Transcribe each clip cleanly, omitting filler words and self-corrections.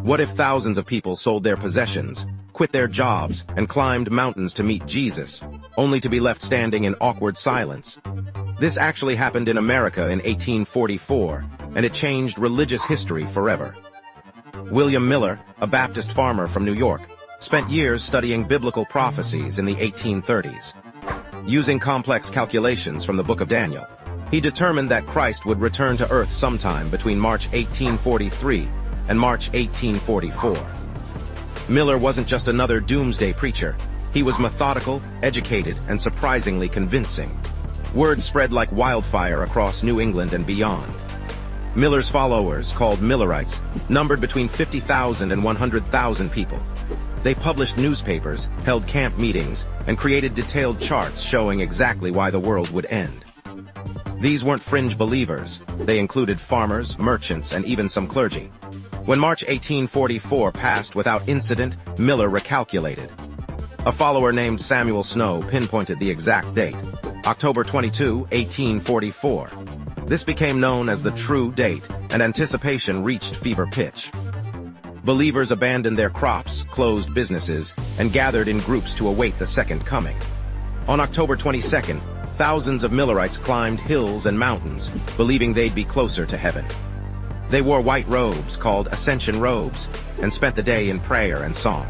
What if thousands of people sold their possessions, quit their jobs, and climbed mountains to meet Jesus, only to be left standing in awkward silence? This actually happened in America in 1844, and it changed religious history forever. William Miller, a Baptist farmer from New York, spent years studying biblical prophecies in the 1830s. Using complex calculations from the Book of Daniel, he determined that Christ would return to earth sometime between March 1843 and March 1844. Miller wasn't just another doomsday preacher. He was methodical, educated, and surprisingly convincing. Word spread like wildfire across New England and beyond. Miller's followers, called Millerites, numbered between 50,000 and 100,000 people. They published newspapers, held camp meetings, and created detailed charts showing exactly why the world would end. These weren't fringe believers. They included farmers, merchants, and even some clergy. When March 1844 passed without incident, Miller recalculated. A follower named Samuel Snow pinpointed the exact date, October 22, 1844. This became known as the true date, and anticipation reached fever pitch. Believers abandoned their crops, closed businesses, and gathered in groups to await the second coming. On October 22nd, thousands of Millerites climbed hills and mountains, believing they'd be closer to heaven. They wore white robes, called ascension robes, and spent the day in prayer and song.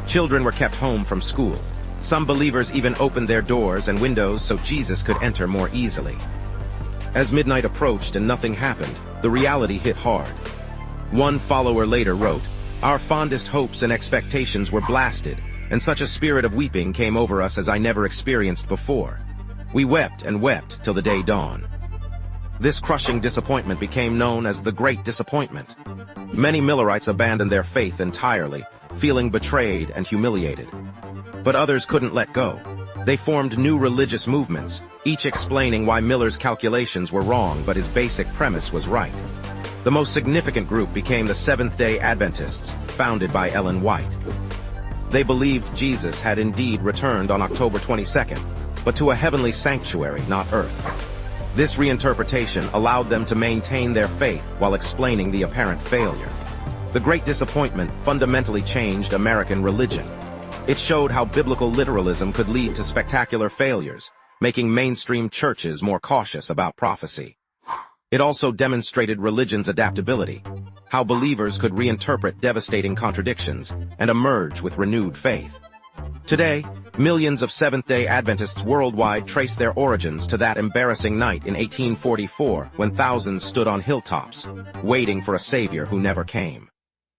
Children were kept home from school. Some believers even opened their doors and windows so Jesus could enter more easily. As midnight approached and nothing happened, the reality hit hard. One follower later wrote, "Our fondest hopes and expectations were blasted, and such a spirit of weeping came over us as I never experienced before. We wept and wept till the day dawned." This crushing disappointment became known as the Great Disappointment. Many Millerites abandoned their faith entirely, feeling betrayed and humiliated. But others couldn't let go. They formed new religious movements, each explaining why Miller's calculations were wrong but his basic premise was right. The most significant group became the Seventh-day Adventists, founded by Ellen White. They believed Jesus had indeed returned on October 22nd, but to a heavenly sanctuary, not earth. This reinterpretation allowed them to maintain their faith while explaining the apparent failure. The Great Disappointment fundamentally changed American religion. It showed how biblical literalism could lead to spectacular failures, making mainstream churches more cautious about prophecy. It also demonstrated religion's adaptability, how believers could reinterpret devastating contradictions and emerge with renewed faith. Today, millions of Seventh-day Adventists worldwide trace their origins to that embarrassing night in 1844 when thousands stood on hilltops, waiting for a savior who never came.